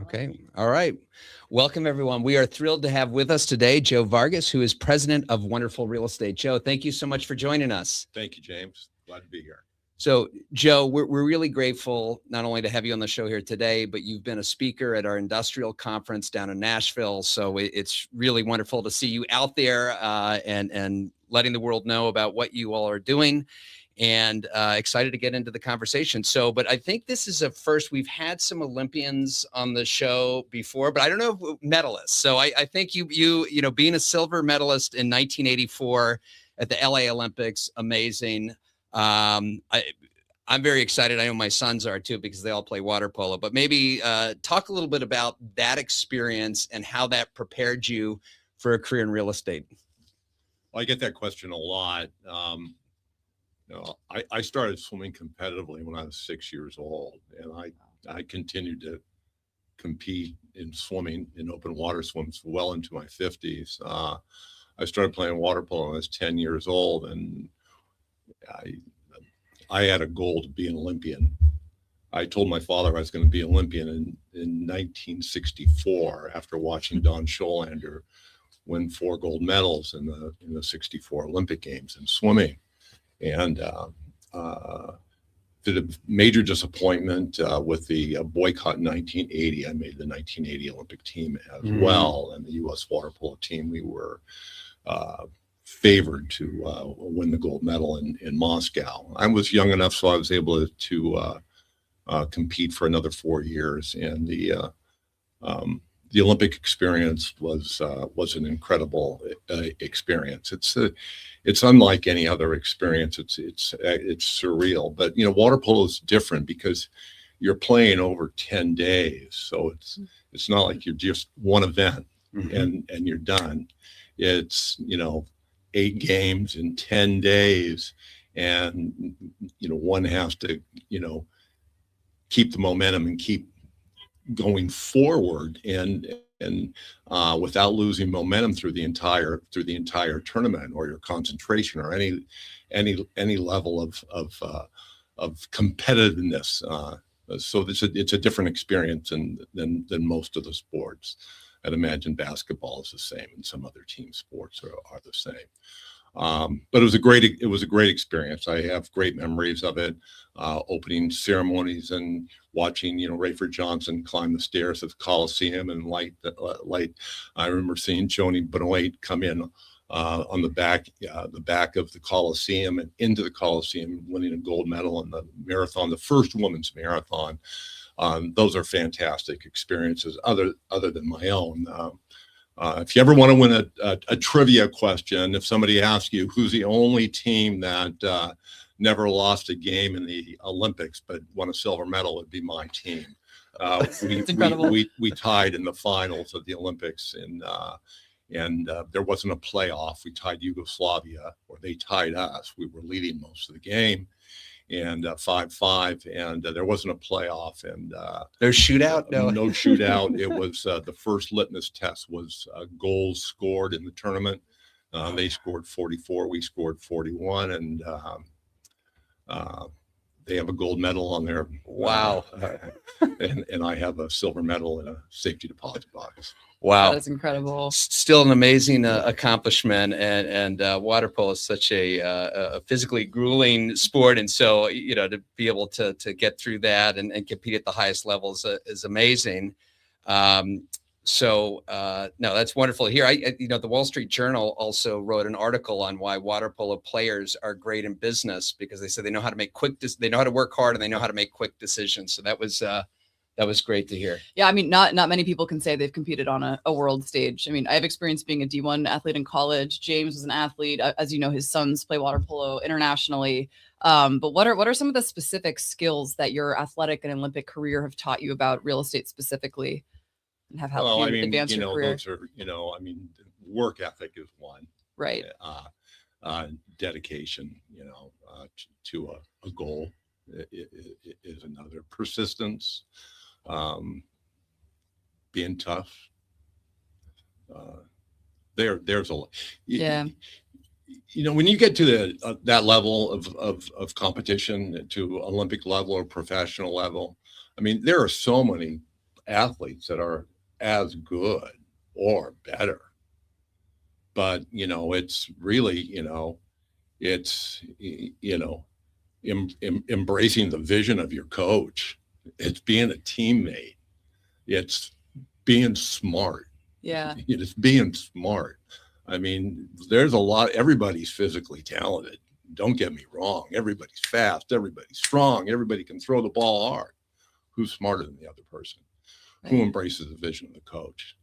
Okay. All right. Welcome, everyone. We are thrilled to have with us today Joe Vargas, who is president of Wonderful Real Estate. Joe, thank you so much for joining us. Thank you, James. Glad to be here. So, Joe, we're really grateful not only to have you on the show here today, but you've been a speaker at our industrial conference down in Nashville. So it's really wonderful to see you out there and letting the world know about what you all are doing. And excited to get into the conversation. So, but I think this is a first. We've had some Olympians on the show before, but I don't know if medalists. So I think you being a silver medalist in 1984 at the LA Olympics, amazing. I'm very excited. I know my sons are too because they all play water polo. But maybe talk a little bit about that experience and how that prepared you for a career in real estate. Well, I get that question a lot. I started swimming competitively when I was 6 years old, and I continued to compete in swimming in open water swims well into my 50s. I started playing water polo when I was 10 years old, and I had a goal to be an Olympian. I told my father I was going to be an Olympian in 1964 after watching Don Scholander win 4 gold medals in the 64 Olympic Games in swimming. And did a major disappointment with the boycott in 1980. I made the 1980 Olympic team as well, and the U.S. water polo team. We were favored to win the gold medal in Moscow. I was young enough, so I was able to compete for another 4 years, and the Olympic experience was an incredible experience. It's unlike any other experience. It's surreal. But water polo is different because you're playing over 10 days, so it's not like you're just one event and you're done. It's 8 games in 10 days, and one has to keep the momentum and keep going forward and without losing momentum through the entire tournament, or your concentration, or any level of competitiveness. So it's a different experience than most of the sports. I'd imagine basketball is the same, and some other team sports are the same. But it was a great experience. I have great memories of it. Opening ceremonies and watching, Rayford Johnson climb the stairs of the Coliseum and light. I remember seeing Joni Benoit come in on the back of the Coliseum and into the Coliseum, winning a gold medal in the marathon, the first women's marathon. Those are fantastic experiences, other than my own. If you ever want to win a trivia question, if somebody asks you who's the only team that never lost a game in the Olympics but won a silver medal, it'd be my team. We tied in the finals of the Olympics, and there wasn't a playoff. We tied Yugoslavia, or they tied us. We were leading most of the game, and 5-5, and there wasn't a playoff, and no shootout. No shootout. It was the first litmus test was goals scored in the tournament. They scored 44, we scored 41, and they have a gold medal on there. Wow. And I have a silver medal in a safety deposit box. Wow, that's incredible. Still an amazing accomplishment, and water polo is such a physically grueling sport, and so to be able to get through that and compete at the highest levels is amazing. So no, that's wonderful to hear. The Wall Street Journal also wrote an article on why water polo players are great in business, because they said they know how to make they know how to work hard, and they know how to make quick decisions. So that was great to hear. Yeah, I mean, not many people can say they've competed on a world stage. I mean, I have experience being a D1 athlete in college. James was an athlete. As you know, his sons play water polo internationally. But what are some of the specific skills that your athletic and Olympic career have taught you about real estate specifically, and have helped you advance your career? Those are, work ethic is one. Right. Dedication, to a goal is another. Persistence. Being tough. There's a when you get to that level of competition, to Olympic level or professional level, I mean, there are so many athletes that are as good or better. But, it's really, it's, embracing the vision of your coach. It's being a teammate. It's being smart. Yeah. It's being smart. I mean, there's a lot, everybody's physically talented. Don't get me wrong. Everybody's fast. Everybody's strong. Everybody can throw the ball hard. Who's smarter than the other person? Right. Who embraces the vision of the coach?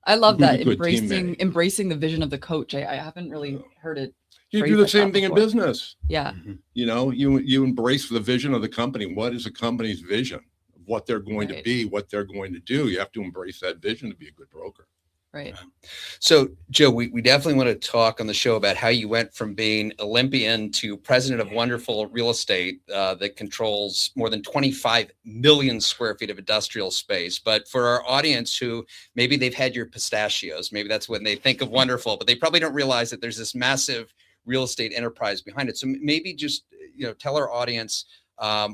I love Who's a that, good embracing the vision of the coach. I haven't really heard it. You phrased do the like same that thing in before. business. Yeah. You embrace the vision of the company. What is a company's vision of what they're going to Right. be, what they're going to do? You have to embrace that vision to be a good broker. Right. So, Joe, we definitely want to talk on the show about how you went from being Olympian to president of Wonderful Real Estate that controls more than 25 million square feet of industrial space. But for our audience who maybe they've had your pistachios, maybe that's when they think of Wonderful, but they probably don't realize that there's this massive real estate enterprise behind it. So maybe just, tell our audience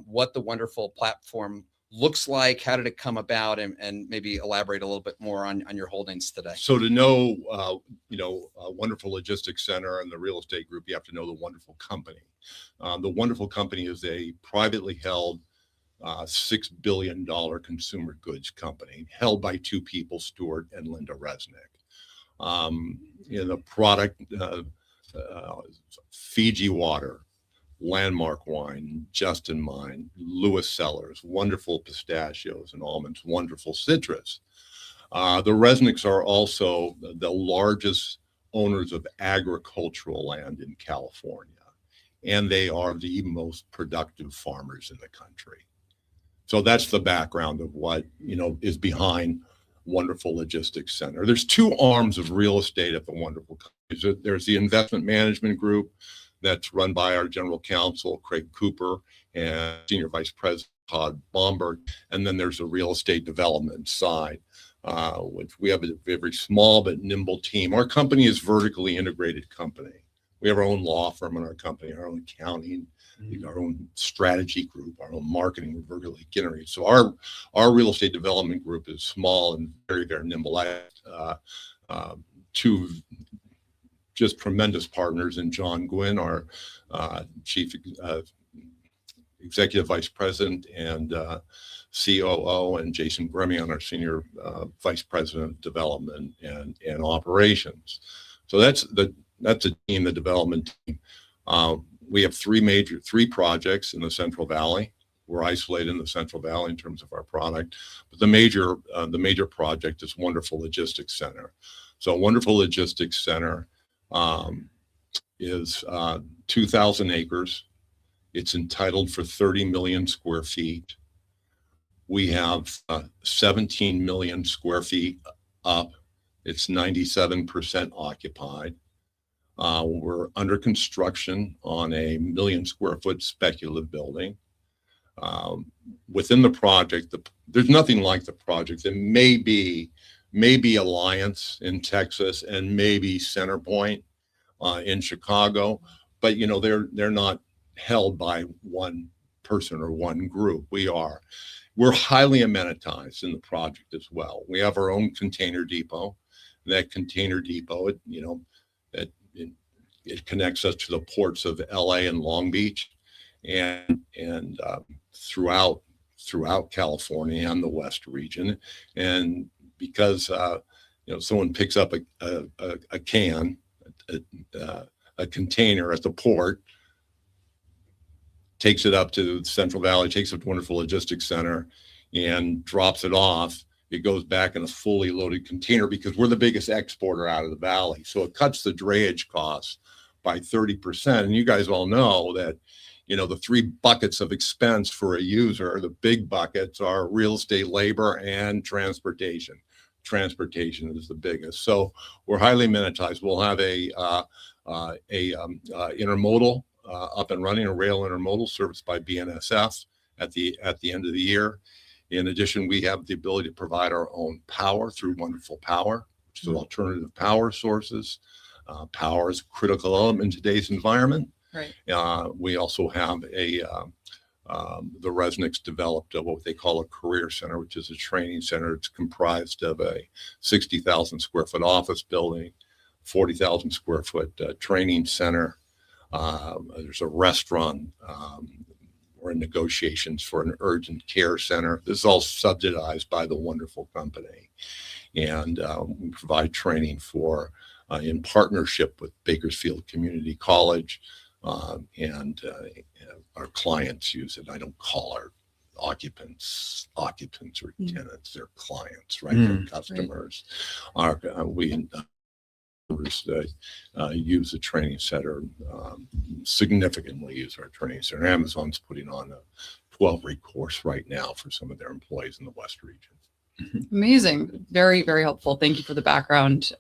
what the Wonderful platform looks like, how did it come about, and maybe elaborate a little bit more on your holdings today. So to know, Wonderful Logistics Center and the real estate group, you have to know the Wonderful Company. The Wonderful Company is a privately held $6 billion consumer goods company held by two people, Stuart and Linda Resnick. The product, Fiji water, Landmark wine, Justin Mine, Lewis Cellars, Wonderful pistachios and almonds, Wonderful citrus. The Resnicks are also the largest owners of agricultural land in California, and they are the most productive farmers in the country. So that's the background of what, is behind Wonderful Logistics Center. There's two arms of real estate at the Wonderful Company. There's the investment management group that's run by our general counsel, Craig Cooper, and senior vice president, Todd Bomberg. And then there's a real estate development side, which we have a very small but nimble team. Our company is vertically integrated company. We have our own law firm in our company, our own accounting, our own strategy group, our own marketing. We're vertically integrated. So our real estate development group is small and very, very nimble. I have two just tremendous partners in John Gwynn, our chief executive vice president and COO, and Jason Gremion, our senior vice president of development and operations. So that's a team, the development team. We have three projects in the Central Valley. We're isolated in the Central Valley in terms of our product, but the major project is Wonderful Logistics Center. So Wonderful Logistics Center is 2,000 acres. It's entitled for 30 million square feet. We have 17 million square feet up. It's 97% occupied. We're under construction on a 1 million square foot speculative building. Within the project, there's nothing like the project. There may be Alliance in Texas and maybe Centerpoint in Chicago, but they're not held by one person or one group. We're highly amenitized in the project as well. We have our own container depot. That container depot, it connects us to the ports of LA and Long Beach, and throughout California and the West region. And because someone picks up a container at the port, takes it up to Central Valley, takes it to Wonderful Logistics Center, and drops it off, it goes back in a fully loaded container because we're the biggest exporter out of the valley. So it cuts the drayage costs by 30%. And you guys all know that, the three buckets of expense for a user, the big buckets are real estate, labor, and transportation. Transportation is the biggest. So we're highly amenitized. We'll have a intermodal up and running, a rail intermodal serviced by BNSF at the end of the year. In addition, we have the ability to provide our own power through Wonderful Power, which is alternative power sources. Power is a critical element in today's environment. Right. We also have the Resnicks developed what they call a career center, which is a training center. It's comprised of a 60,000 square foot office building, 40,000 square foot training center. There's a restaurant. We're in negotiations for an urgent care center. This is all subsidized by the wonderful company. And we provide training for, in partnership with Bakersfield Community College. And our clients use it. I don't call our occupants or tenants, they're clients, right? They're customers. Right. We use the training center, significantly use our training center. Amazon's putting on a 12-week course right now for some of their employees in the West region. Amazing. Very, very helpful. Thank you for the background.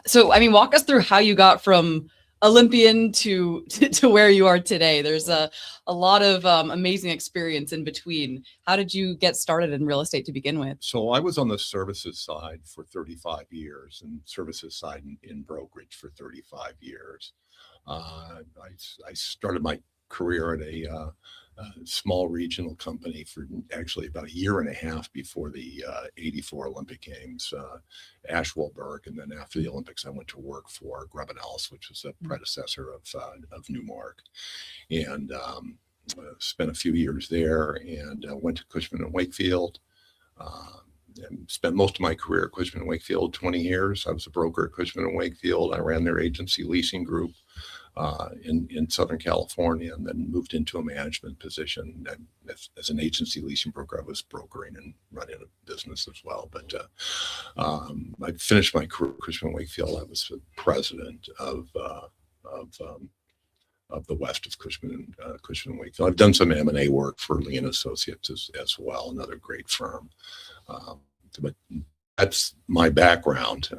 So, I mean, walk us through how you got from Olympian to where you are today. There's a lot of amazing experience in between. How did you get started in real estate to begin with? So I was on the services side for 35 years and services side in brokerage for 35 years. I started my career at a small regional company for actually about a year and a half before the 84 Olympic Games, Ashwellberg. And then after the Olympics, I went to work for Grubb+Ellis, which was a predecessor of Newmark. And spent a few years there and went to Cushman & Wakefield. And spent most of my career at Cushman & Wakefield, 20 years. I was a broker at Cushman & Wakefield. I ran their agency leasing group in Southern California, and then moved into a management position. And as an agency leasing broker, I was brokering and running a business as well. But I finished my career at Cushman & Wakefield. I was the president of the west of Cushman & Wakefield. I've done some M&A work for Lee & Associates as well, another great firm. But that's my background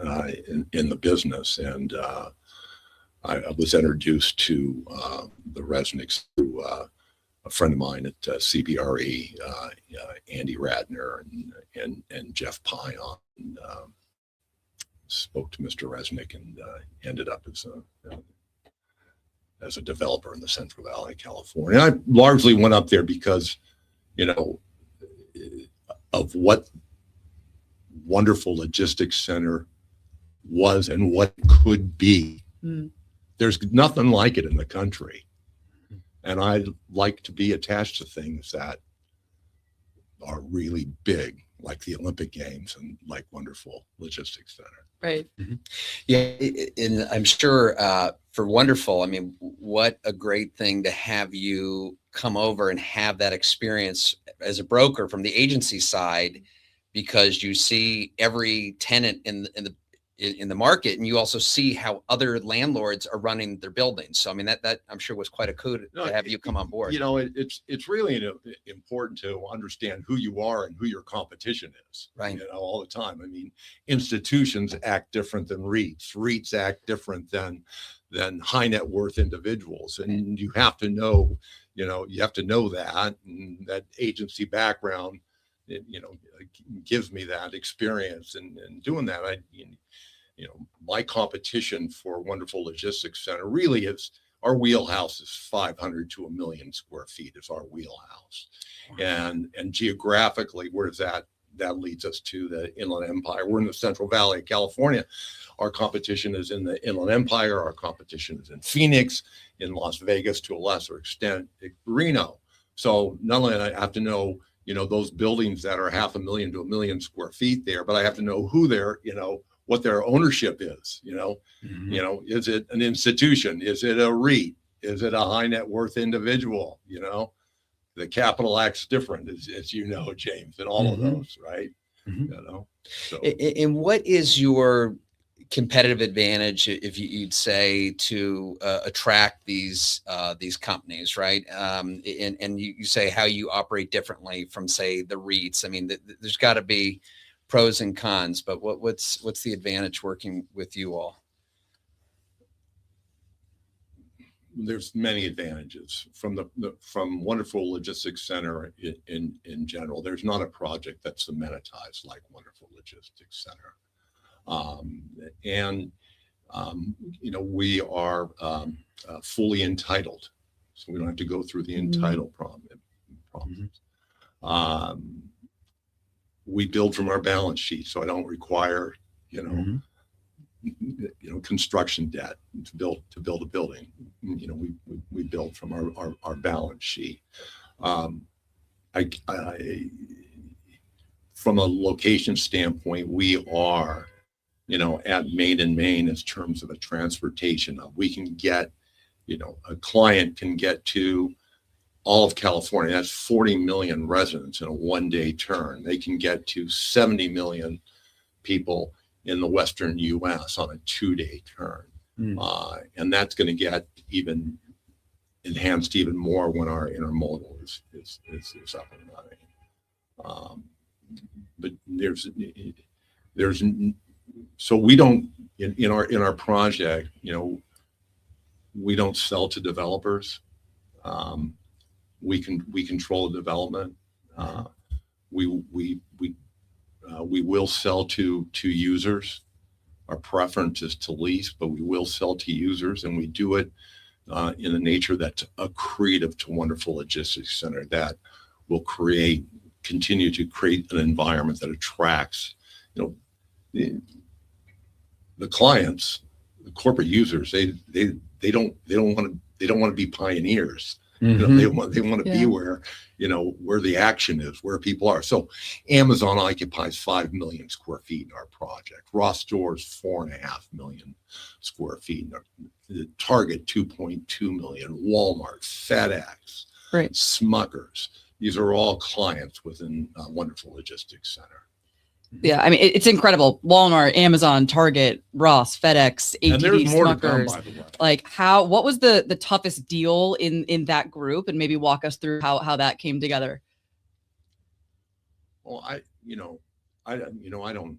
in the business. And I was introduced to the Resnicks through a friend of mine at CBRE, Andy Radner and Jeff Pion. Spoke to Mr. Resnick and ended up as a developer in the Central Valley, California. I largely went up there because, of what wonderful logistics center was and what could be. There's nothing like it in the country. And I like to be attached to things that are really big, like the Olympic Games and like wonderful logistics center. Right. Yeah. And I'm sure for wonderful, I mean, what a great thing to have you come over and have that experience as a broker from the agency side, because you see every tenant in the market, and you also see how other landlords are running their buildings. So I mean, that I'm sure was quite a coup to have you come on board. It's really important to understand who you are and who your competition is. Right. All the time. I mean, institutions act different than REITs. REITs act different than high net worth individuals, and you have to know, that, and that agency background, gives me that experience and doing that. My competition for Wonderful Logistics Center really is, our wheelhouse is 500 to 1 million square feet is our wheelhouse. Wow. And geographically, where does that leads us to the Inland Empire. We're in the Central Valley of California. Our competition is in the Inland Empire. Our competition is in Phoenix, in Las Vegas, to a lesser extent, Reno. So not only do I have to know, those buildings that are 500,000 to 1 million square feet there, but I have to know who they're, what their ownership is, is it an institution? Is it a REIT? Is it a high net worth individual? The Capital Act's different, as you know, James, and all of those, right? So. And what is your competitive advantage, if you'd say, to attract these companies, right? And you say how you operate differently from, say, the REITs. I mean, there's got to be pros and cons, but what's the advantage working with you all? There's many advantages from Wonderful Logistics Center in general. There's not a project that's amenitized like Wonderful Logistics Center. We are fully entitled, so we don't have to go through the entitle problems. We build from our balance sheet, so I don't require, construction debt to build a building. We build from our balance sheet. From a location standpoint, we are, at Main and Main in terms of a transportation. We can get, a client can get to all of California. That's 40 million residents in a one-day turn. They can get to 70 million people in the Western U.S. on a two-day turn. And that's going to get even enhanced even more when our intermodal is up and running. But so we don't in our project, we don't sell to developers. We control the development. We will sell to users. Our preference is to lease, but we will sell to users, and we do it in a nature that's accretive to wonderful logistics center that will continue to create an environment that attracts, the clients, the corporate users. They don't want to be pioneers. They want to be where the action is, where people are. So Amazon occupies 5 million square feet in our project. Ross Stores 4.5 million square feet. The Target 2.2 million. Walmart, FedEx, right. Smuckers. These are all clients within a wonderful logistics center. Yeah, I mean, it's incredible. Walmart, Amazon, Target, Ross, FedEx, ATV, and there's more Smuckers. to come, by the way. Like, what was the toughest deal in that group, and maybe walk us through how that came together? Well, I don't.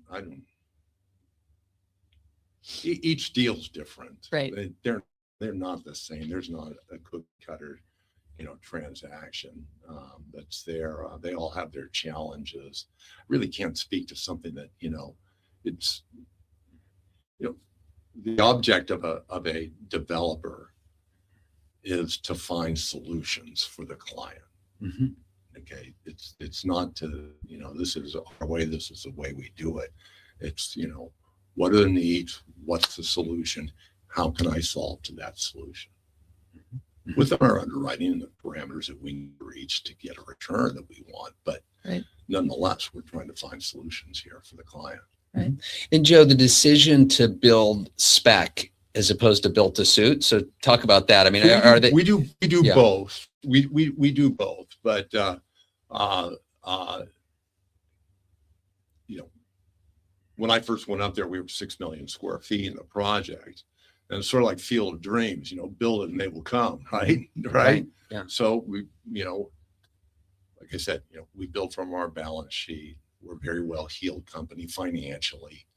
Each deal's different. Right. They're not the same. There's not a cookie cutter, transaction that's there. They all have their challenges. I really can't speak to something that, it's, the object of a developer is to find solutions for the client. Okay. It's not to, this is our way, this is the way we do it. It's, what are the needs? What's the solution? How can I solve to that solution? With our underwriting and the parameters that we reach to get a return that we want. But nonetheless, we're trying to find solutions here for the client. Right. And Joe, the decision to build spec as opposed to built to suit. So talk about that. I mean, we do Yeah. both. We do both, but when I first went up there, we were 6 million square feet in the project. And it's sort of like Field of Dreams, build it and they will come, right? Right. Yeah. So we, like I said, we build from our balance sheet. We're a very well-heeled company financially.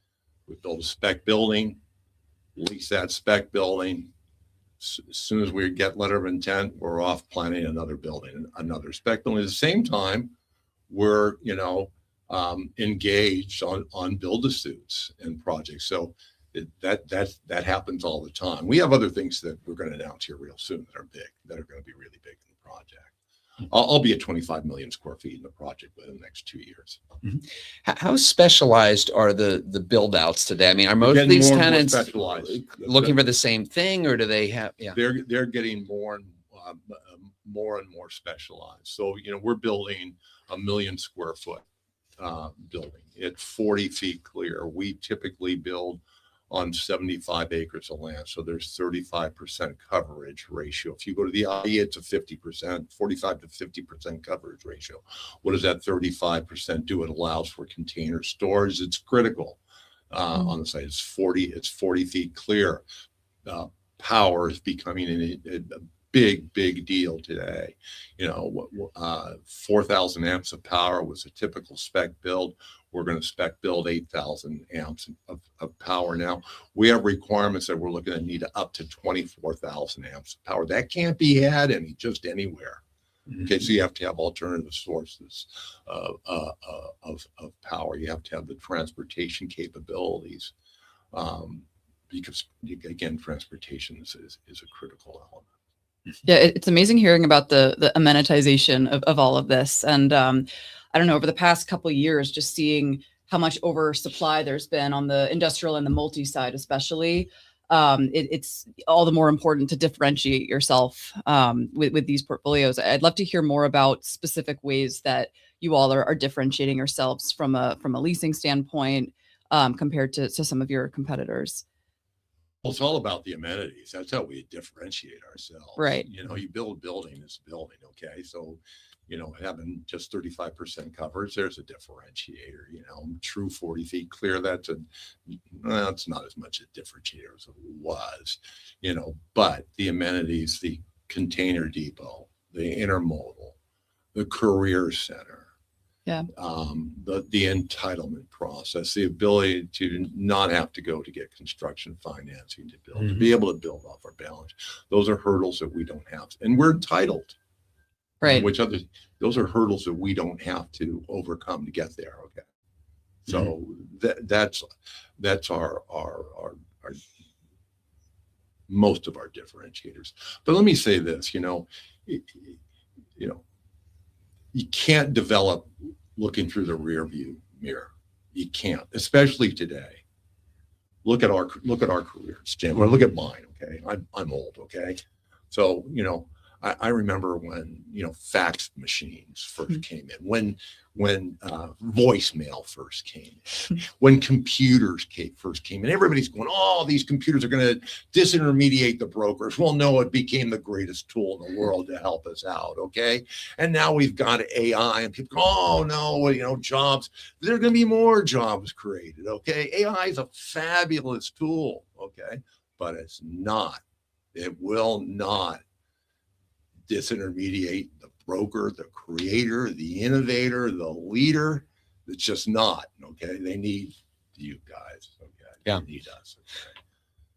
We build a spec building, lease that spec building. As soon as we get letter of intent, we're off planning another building, another spec building. At the same time, we're, engaged on build-to-suits and projects. So that happens all the time. We have other things that we're going to announce here real soon that are going to be really big in the project. I'll be at 25 million square feet in the project within the next 2 years. How specialized are the build outs today? I mean, are most of these tenants looking for the same thing, or do they have? Yeah, they're getting more and more specialized. So we're building a 1 million square foot building. It's 40 feet clear. We typically build on 75 acres of land. So there's 35% coverage ratio. If you go to the IE, it's a 50%, 45 to 50% coverage ratio. What does that 35% do? It allows for container storage. It's critical on the site. It's 40 feet clear. Power is becoming a big deal today. 4,000 amps of power was a typical spec build. We're going to spec build 8,000 amps of power now. We have requirements that we're looking at need up to 24,000 amps of power. That can't be had just anywhere. Okay, so you have to have alternative sources of power. You have to have the transportation capabilities because, again, transportation is a critical element. Yeah, it's amazing hearing about the amenitization of all of this. And I don't know, over the past couple of years, just seeing how much oversupply there's been on the industrial and the multi side, especially. It's all the more important to differentiate yourself with these portfolios. I'd love to hear more about specific ways that you all are differentiating yourselves from a leasing standpoint compared to some of your competitors. Well, it's all about the amenities. That's how we differentiate ourselves. Right. You know, you build a building, it's a building. Okay. So, you know, having just 35% coverage, there's a differentiator. You know, true 40 feet clear, that's not as much a differentiator as it was, you know, but the amenities, the container depot, the intermodal, the career center, Yeah. the entitlement process, the ability to not have to go to get construction financing to build, to be able to build off our balance. Those are hurdles that we don't have, and we're entitled. Right. Those are hurdles that we don't have to overcome to get there. Okay. So that's our most of our differentiators. But let me say this, you know, you can't develop looking through the rear view mirror. You can't, especially today. Look at our careers, Jim, or look at mine. Okay. I'm old. Okay. So, you know, I remember when, you know, fax machines first came in, when voicemail first came in, when computers first came in. Everybody's going, oh, these computers are going to disintermediate the brokers. Well, no, it became the greatest tool in the world to help us out. Okay. And now we've got AI, and people go, oh, no, you know, jobs. There are going to be more jobs created. Okay. AI is a fabulous tool. Okay. But it will not disintermediate the broker, the creator, the innovator, the leader. It's just not. Okay. They need you guys. Okay. Yeah. They need us. Okay.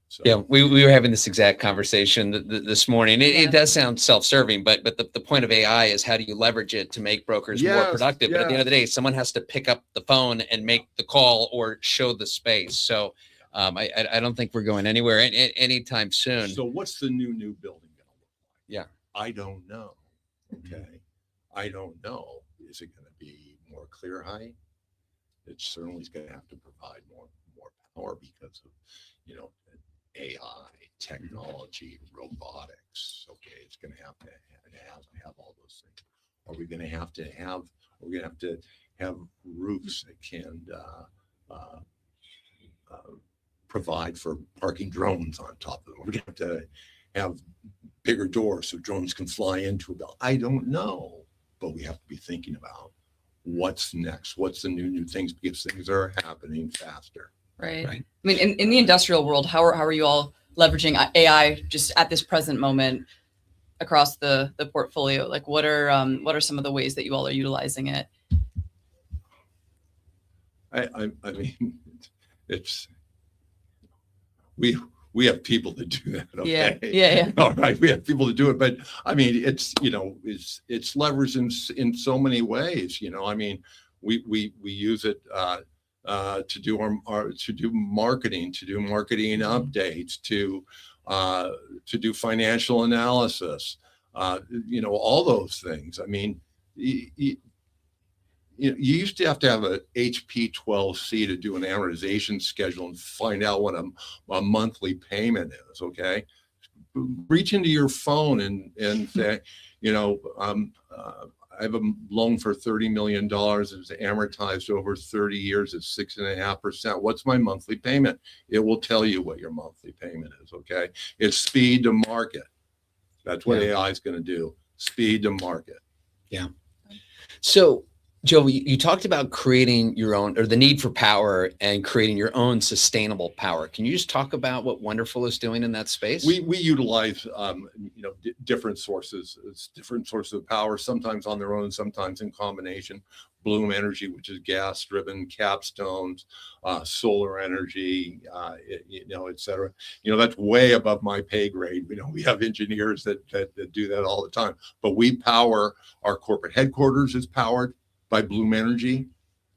So, yeah, we were having this exact conversation this morning. It does sound self-serving, but the point of AI is how do you leverage it to make brokers more productive? But at the end of the day, someone has to pick up the phone and make the call or show the space. So I don't think we're going anywhere anytime soon. So what's the new building going to look like? Yeah. I don't know. Okay. I don't know. Is it going to be more clear height? It certainly is going to have to provide more power because of, you know, AI, technology, robotics. Okay. It's going to have all those things. Are we going to have to have roofs that can provide for parking drones on top of them? We're going to have to have bigger doors so drones can fly into a building. I don't know, but we have to be thinking about what's next, what's the new things, because things are happening faster. Right. I mean, in the industrial world, how are you all leveraging AI just at this present moment across the portfolio? Like, what are some of the ways that you all are utilizing it? I mean, it's we have people that do that. Okay. Yeah. All right. We have people to do it, but I mean, it's, you know, it's leveraged in so many ways. You know, I mean, we use it to do marketing, updates, to do financial analysis, you know, all those things. I mean, you used to have a HP 12C to do an amortization schedule and find out what a monthly payment is. Okay. Reach into your phone and say, you know, I have a loan for $30 million. It's amortized over 30 years at 6.5%. What's my monthly payment? It will tell you what your monthly payment is. Okay. It's speed to market. That's what AI is going to do. Speed to market. Yeah. So, Joe, you talked about creating your own, or the need for power and creating your own sustainable power. Can you just talk about what Wonderful is doing in that space? We utilize, you know, different sources of power, sometimes on their own, sometimes in combination. Bloom Energy, which is gas-driven, capstones, solar energy, you know, et cetera. You know, that's way above my pay grade. You know, we have engineers that do that all the time. But we power, our corporate headquarters is powered by Bloom Energy.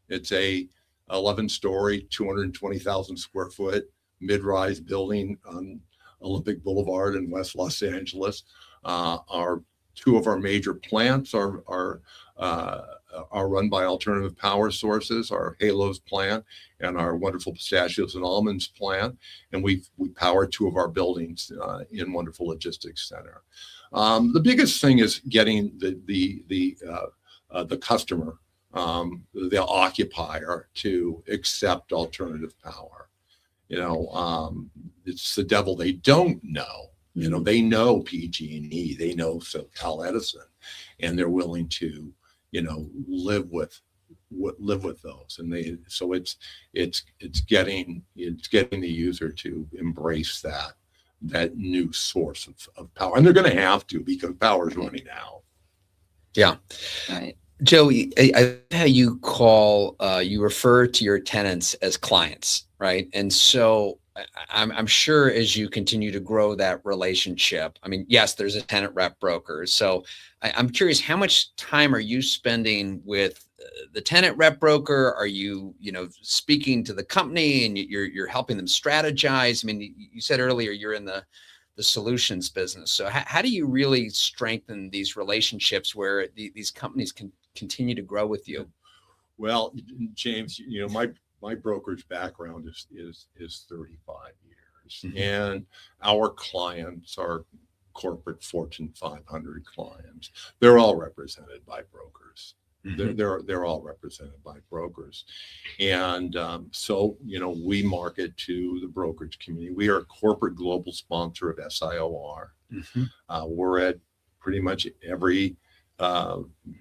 It's a 11-story, 220,000 square foot mid-rise building on Olympic Boulevard in West Los Angeles. Our two of our major plants are run by alternative power sources, our Halos plant and our wonderful pistachios and almonds plant. And we power two of our buildings in wonderful logistics center. The biggest thing is getting the customer, the occupier, to accept alternative power. It's the devil they don't know. They know PG&E, they know Cal Edison, and they're willing to, live with those. And so it's getting the user to embrace that new source of power, and they're going to have to, because power is running out. Yeah. Right. Joey, how you you refer to your tenants as clients, right? And so I'm sure as you continue to grow that relationship, I mean, yes, there's a tenant rep broker. So I'm curious, how much time are you spending with the tenant rep broker? Are you, speaking to the company and you're helping them strategize? I mean, you said earlier you're in the solutions business. So how do you really strengthen these relationships where these companies can continue to grow with you? Well, James, my brokerage background is 35 years, Mm-hmm. and our clients are corporate Fortune 500 clients. They're all represented by brokers. Mm-hmm. They're all represented by brokers, and so we market to the brokerage community. We are a corporate global sponsor of SIOR. Mm-hmm. We're at pretty much every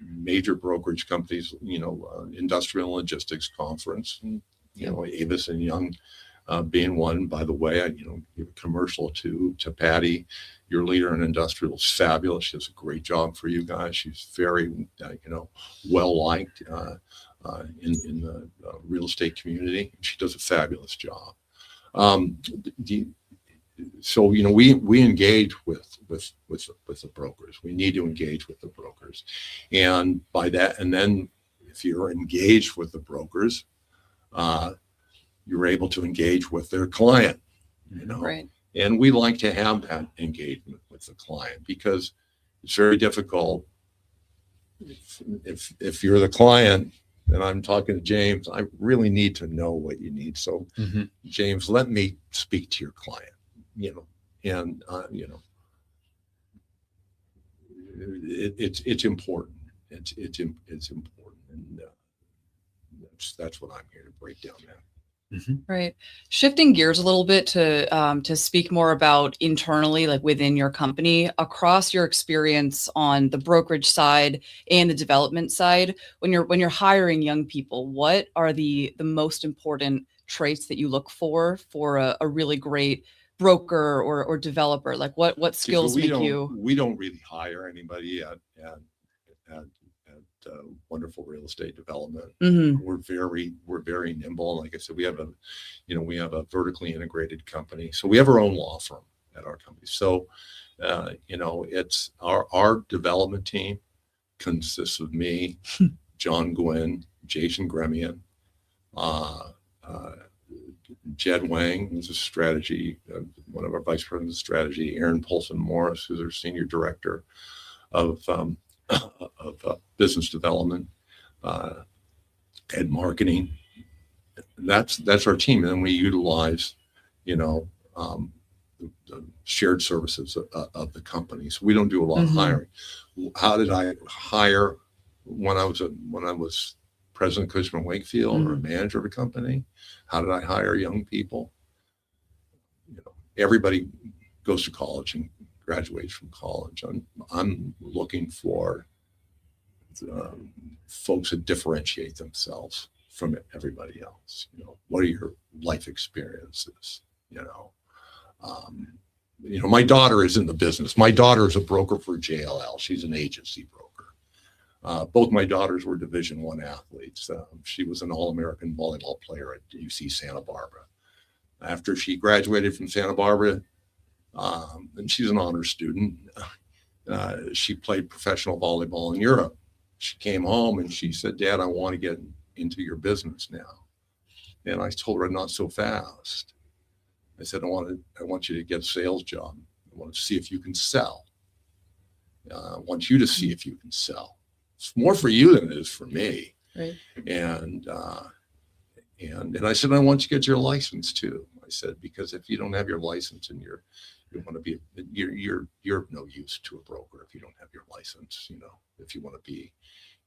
major brokerage companies, industrial and logistics conference, and, Avis and Young being one. By the way, I give a commercial to Patty, your leader in industrial, is fabulous. She does a great job for you guys. She's very, well liked in the real estate community. She does a fabulous job. So we engage with the brokers. We need to engage with the brokers, and by that, and then if you're engaged with the brokers, you're able to engage with their client. Right. And we like to have that engagement with the client, because it's very difficult if you're the client. And I'm talking to James, I really need to know what you need. So, mm-hmm. James, let me speak to your client. And it's important. It's important, and that's what I'm here to break down now. Mm-hmm. Right. Shifting gears a little bit to speak more about internally, like within your company, across your experience on the brokerage side and the development side, when you're hiring young people, what are the most important traits that you look for a really great broker or developer? Like what skills we don't really hire anybody at wonderful real estate development. Mm-hmm. We're very nimble. Like I said, we have a vertically integrated company, so we have our own law firm at our company. So it's our development team consists of me, John Gwynn, Jason Gremian, Jed Wang, who's a strategy, one of our vice presidents of strategy, Aaron Polson Morris, who's our senior director of business development and marketing. That's our team, and then we utilize, the shared services of the company. So we don't do a lot Mm-hmm. of hiring. How did I hire when I was president of Cushman & Wakefield, Mm-hmm. or a manager of a company? How did I hire young people? Everybody goes to college and graduates from college. I'm looking for folks that differentiate themselves from everybody else. What are your life experiences? My daughter is in the business. My daughter is a broker for JLL. She's an agency broker. Both my daughters were Division I athletes. She was an All-American volleyball player at UC Santa Barbara. After she graduated from Santa Barbara, and she's an honor student, she played professional volleyball in Europe. She came home and she said, "Dad, I want to get into your business now." And I told her, "Not so fast." I said, I want you to get a sales job. I want to see if you can sell. I want you to see if you can sell. It's more for you than it is for me. Right. And I said, I want you to get your license too. I said, because if you don't have your license and you want to be, you're of no use to a broker if you don't have your license. You know, if you want to be,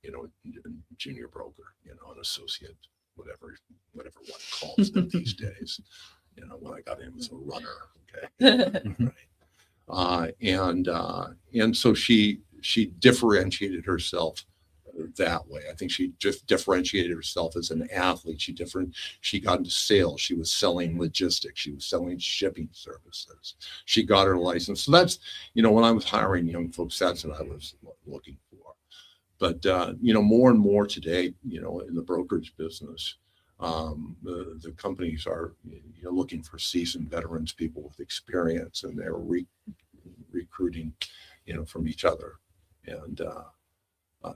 you know, a junior broker, you know, an associate, whatever one calls them these days. You know, when I got in as a runner, okay, right. And so she differentiated herself that way. I think she just differentiated herself as an athlete. She got into sales. She was selling logistics. She was selling shipping services. She got her license. So that's, you know, when I was hiring young folks, that's what I was looking for. But, you know, more and more today, you know, in the brokerage business, the companies are, you know, looking for seasoned veterans, people with experience, and they're recruiting, you know, from each other. And,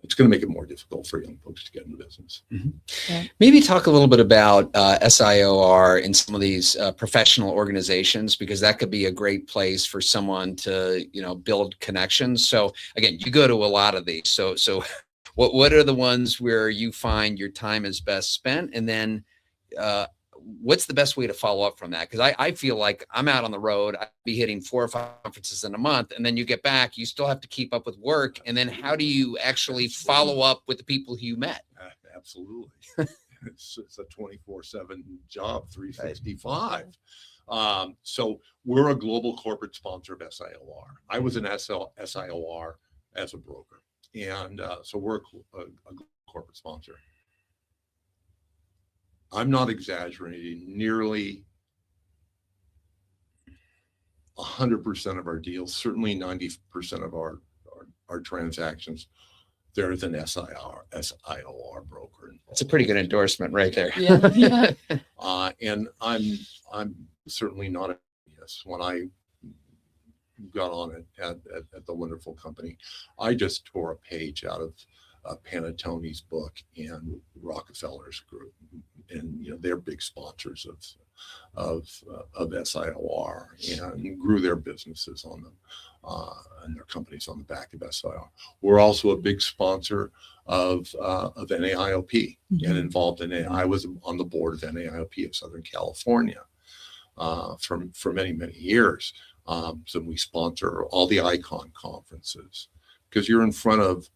it's going to make it more difficult for young folks to get into business. Yeah. Maybe talk a little bit about SIOR in some of these professional organizations, because that could be a great place for someone to, you know, build connections. So again, you go to a lot of these. So what are the ones where you find your time is best spent? And then what's the best way to follow up from that? Because I feel like I'm out on the road. I'd be hitting 4 or 5 conferences in a month, and then you get back, you still have to keep up with work. And then how do you actually follow up with the people who you met? Absolutely. It's a 24/7 job, 365. So we're a global corporate sponsor of SIOR. I was an SIOR as a broker. And so we're a corporate sponsor. I'm not exaggerating. Nearly 100% of our deals, certainly 90% of our transactions, there's an SIOR broker involved. That's a pretty good endorsement right there. Yeah. And I'm certainly not a genius. When I got on it at the wonderful company, I just tore a page out of Panettone's book and Rockefeller's group, and you know, they're big sponsors of SIOR, and grew their businesses on them and their companies on the back of SIOR. We're also a big sponsor of NAIOP and involved in it. I was on the board of NAIOP of Southern California for many years. So we sponsor all the ICON conferences, because you're in front of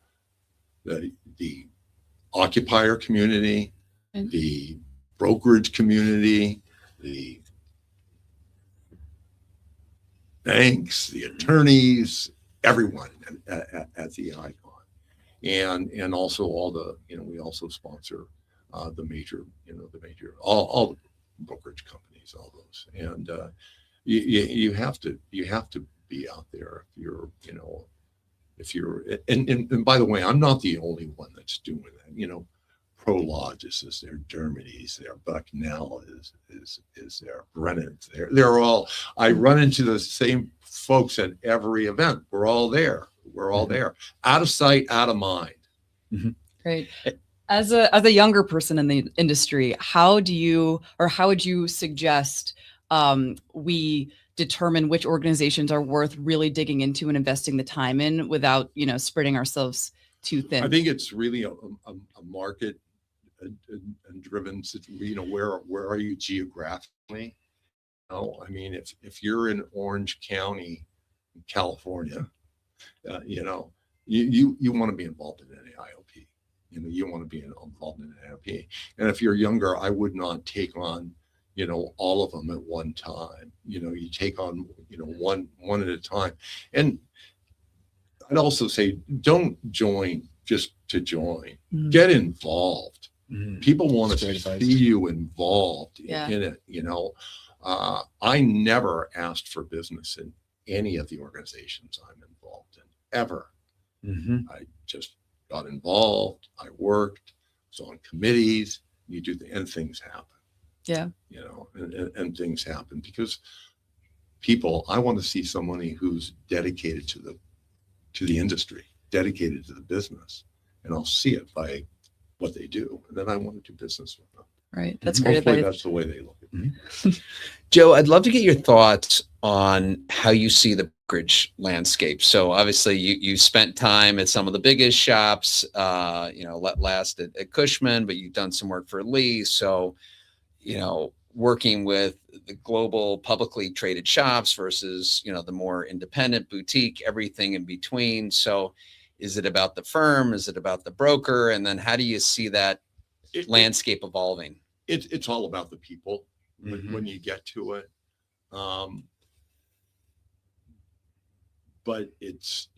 the occupier community, the brokerage community, the banks, the attorneys, everyone at the ICON, and also all the, you know, we also sponsor the major all the brokerage companies, all those, and you have to be out there if you're, you know, and by the way, I'm not the only one that's doing that. You know, Prologis is there, Dermody's there, Bucknell is there, Brennan's there. They're all, I run into the same folks at every event. We're all there. We're all there. Out of sight, out of mind. Great. As a younger person in the industry, how would you suggest we determine which organizations are worth really digging into and investing the time in without, you know, spreading ourselves too thin? I think it's really a market driven, you know, where are you geographically? Oh, I mean, if you're in Orange County, California, you know, you want to be involved in NAIOP. You know, you want to be involved in NAIOP. And if you're younger, I would not take on, you know, all of them at one time. You know, you take on, you know, one at a time. And I'd also say, don't join just to join. Get involved. People want to see you involved in it. You know, I never asked for business in any of the organizations I'm involved in, ever. I just got involved. I worked, was on committees. You do and things happen. Yeah. You know, and things happen because people, I want to see somebody who's dedicated to the industry, dedicated to the business, and I'll see it by what they do. And then I want to do business with them. Right. That's great Hopefully advice. that's the way they look at me. Joe, I'd love to get your thoughts on how you see the brokerage landscape. So obviously you spent time at some of the biggest shops, last at Cushman, but you've done some work for Lee. So, working with the global publicly traded shops versus, the more independent boutique, everything in between. So is it about the firm? Is it about the broker? And then how do you see that landscape evolving? It's all about the people Mhm. when you get to it. But it's,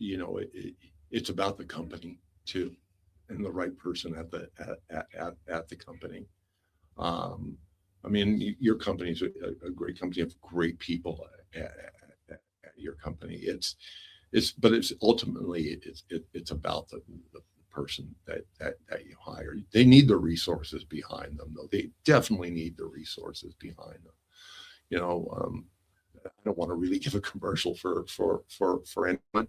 it's about the company too, and the right person at the company. I mean, your company's a great company. You have great people at your company. But it's ultimately it's about the person that you hire. They need the resources behind them, though. They definitely need the resources behind them. I don't want to really give a commercial for anyone.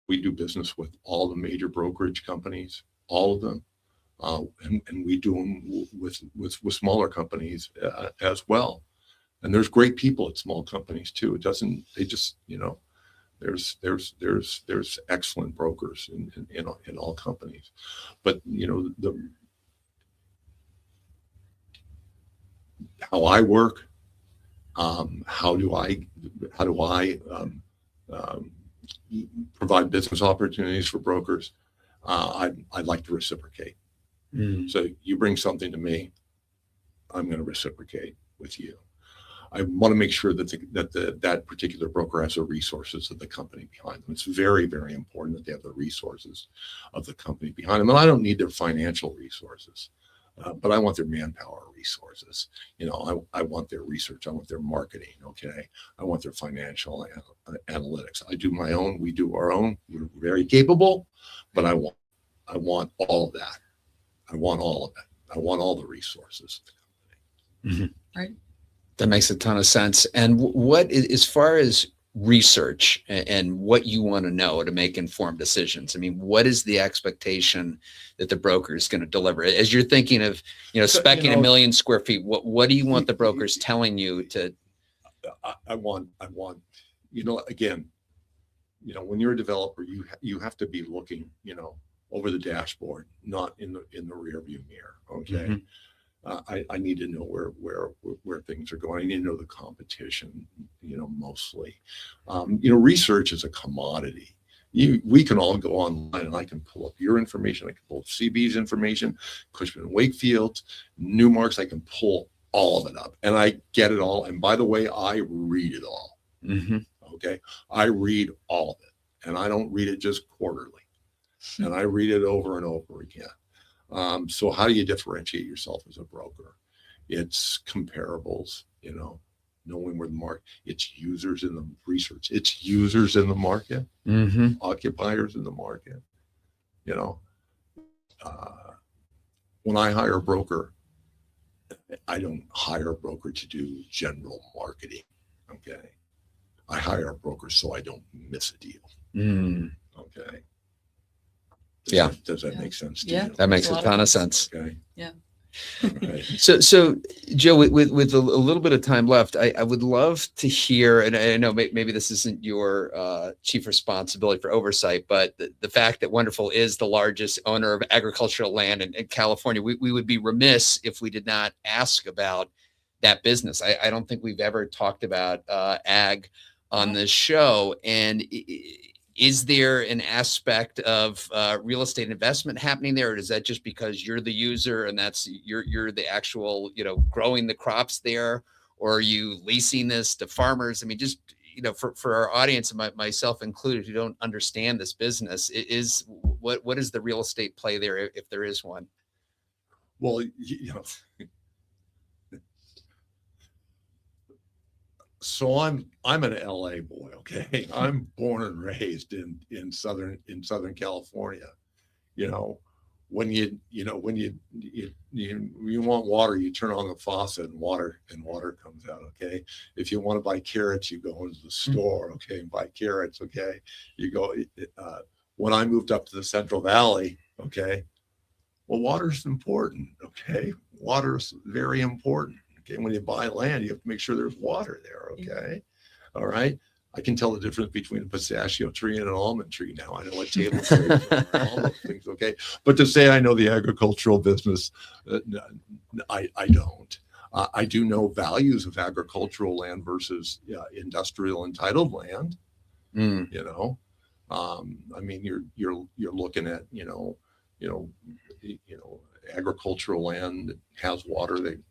We do business with all the major brokerage companies, all of them, and we do them with smaller companies as well. And there's great people at small companies too. There's excellent brokers in all companies, but how I work. How do I provide business opportunities for brokers? I'd like to reciprocate. So you bring something to me, I'm going to reciprocate with you. I want to make sure that that particular broker has the resources of the company behind them. It's very, very important that they have the resources of the company behind them. And I don't need their financial resources. But I want their manpower resources. I want their research. I want their marketing. Okay. I want their financial analytics. I do my own. We do our own. We're very capable, but I want all of that. I want all of it. I want all the resources. Mm-hmm. Right. That makes a ton of sense. And what, as far as research and what you want to know to make informed decisions, I mean, what is the expectation that the broker is going to deliver? As you're thinking of, speccing 1 million square feet, what do you want the brokers telling you to? I want, again, when you're a developer, you have to be looking, over the dashboard, not in the rear view mirror. Okay. Mm-hmm. I need to know where things are going. I need to know the competition, mostly. Research is a commodity. We can all go online and I can pull up your information. I can pull CB's information, Cushman & Wakefield, Newmark's. I can pull all of it up and I get it all. And by the way, I read it all. Mm-hmm. Okay. I read all of it and I don't read it just quarterly and I read it over and over again. So how do you differentiate yourself as a broker? It's comparables, knowing where the market, it's users in the research, it's users in the market, mm-hmm. occupiers in the market. When I hire a broker, I don't hire a broker to do general marketing. Okay. I hire a broker so I don't miss a deal. Mm. Okay. Does that make sense to you? That makes a ton of sense. Okay. Yeah. Right. So Joe, with a little bit of time left, I would love to hear, and I know maybe this isn't your chief responsibility for oversight, but the fact that Wonderful is the largest owner of agricultural land in California, we would be remiss if we did not ask about that business. I don't think we've ever talked about ag on this show. And is there an aspect of real estate investment happening there, or is that just because you're the user and that's you're the actual, growing the crops there, or are you leasing this to farmers? I mean, just, for our audience and myself included, who don't understand this business, what is the real estate play there, if there is one? Well, so I'm an LA boy. Okay. I'm born and raised in Southern California. When you want water, you turn on the faucet and water comes out. Okay. If you want to buy carrots, you go into the store. Okay. And buy carrots. Okay. You go, when I moved up to the Central Valley. Okay. Well, water's important. Okay. Water's very important. Okay. When you buy land, you have to make sure there's water there. Okay. All right. I can tell the difference between a pistachio tree and an almond tree now. I know what table grapes are, all those things. Okay, but to say I know the agricultural business, I don't. I do know values of agricultural land versus industrial entitled land. You know, I mean, you're looking at agricultural land that has water that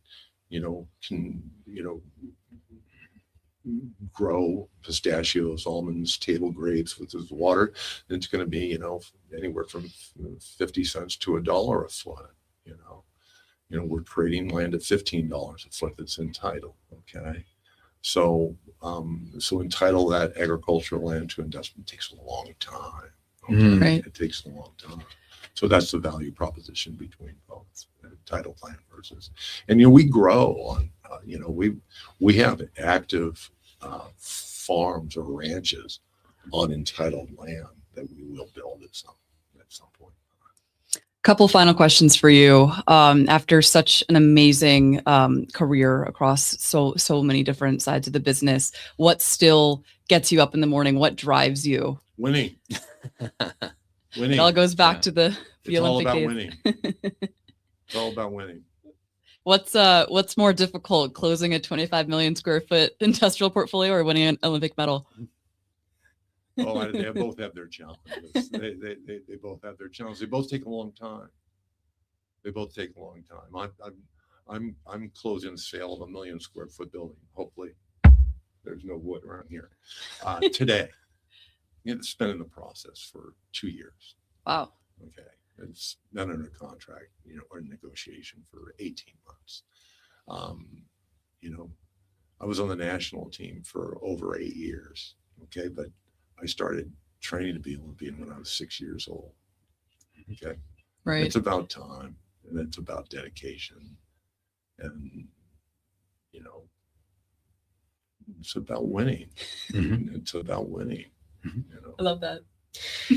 can grow pistachios, almonds, table grapes with this water. It's going to be anywhere from 50 cents to $1 a foot. We're trading land at $15 a foot that's entitled. Okay, so entitle that agricultural land to investment takes a long time. Okay? Right. It takes a long time. So that's the value proposition between both entitled land versus, and we grow on, we have active farms or ranches on entitled land that we will build at some point. Couple final questions for you. After such an amazing career across so many different sides of the business, what still gets you up in the morning? What drives you? Winning. It all goes back to the Olympic days. Winning. It's all about winning. What's more difficult, closing a 25 million square foot industrial portfolio or winning an Olympic medal? Oh, they both have their challenges. They both have their challenges. They both take a long time. I'm closing the sale of a 1 million square foot building. Hopefully, there's no wood around here today. It's been in the process for 2 years. Wow. Okay, it's not under contract, or negotiation for 18 months. I was on the national team for over 8 years. Okay, but I started training to be Olympian when I was 6 years old. Okay. Right. It's about time, and it's about dedication, and it's about winning. It's about winning. I love that.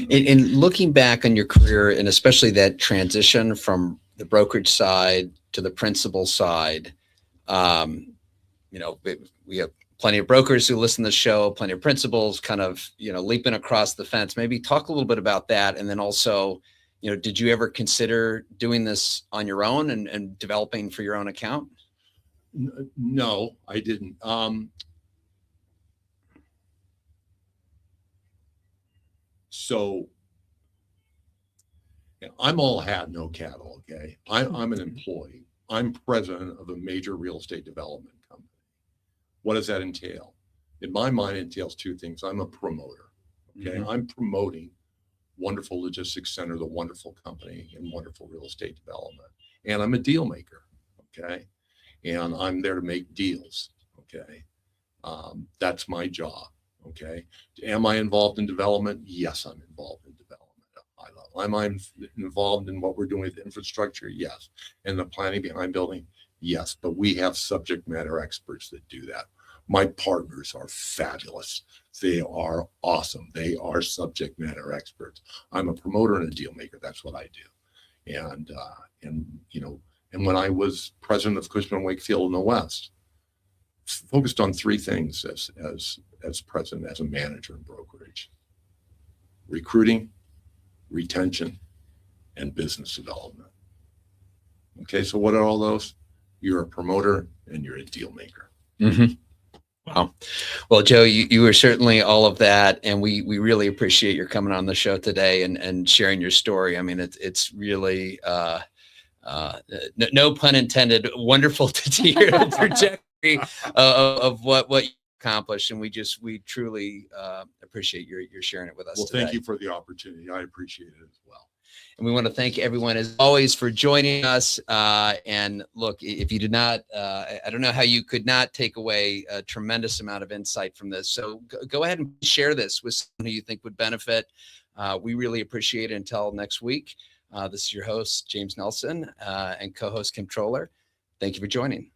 In looking back on your career, and especially that transition from the brokerage side to the principal side, we have plenty of brokers who listen to the show, plenty of principals kind of, leaping across the fence. Maybe talk a little bit about that. And then also, did you ever consider doing this on your own and developing for your own account? No, I didn't. So I'm all hat, no cattle. Okay. I'm an employee. I'm president of a major real estate development company. What does that entail? In my mind, it entails two things. I'm a promoter. Okay. I'm promoting Wonderful Logistics Center, the wonderful company and wonderful real estate development. And I'm a deal maker. Okay. And I'm there to make deals. Okay. That's my job. Okay. Am I involved in development? Yes, I'm involved in development at a high level. Am I involved in what we're doing with infrastructure? Yes. And the planning behind building? Yes. But we have subject matter experts that do that. My partners are fabulous. They are awesome. They are subject matter experts. I'm a promoter and a deal maker. That's what I do. And when I was president of Cushman & Wakefield in the West, focused on three things as president, as a manager in brokerage: recruiting, retention, and business development. Okay, so what are all those? You're a promoter and you're a deal maker. Wow. Well, Joe, you were certainly all of that, and we really appreciate your coming on the show today and sharing your story. I mean, it's really no pun intended, wonderful to hear the trajectory of what you accomplished, and we truly appreciate your sharing it with us. Well, today. Thank you for the opportunity. I appreciate it as well. And we want to thank everyone, as always, for joining us. And look, if you did not, I don't know how you could not take away a tremendous amount of insight from this. So go ahead and share this with someone who you think would benefit. We really appreciate it. Until next week, this is your host, James Nelson, and co-host Kim Troller. Thank you for joining.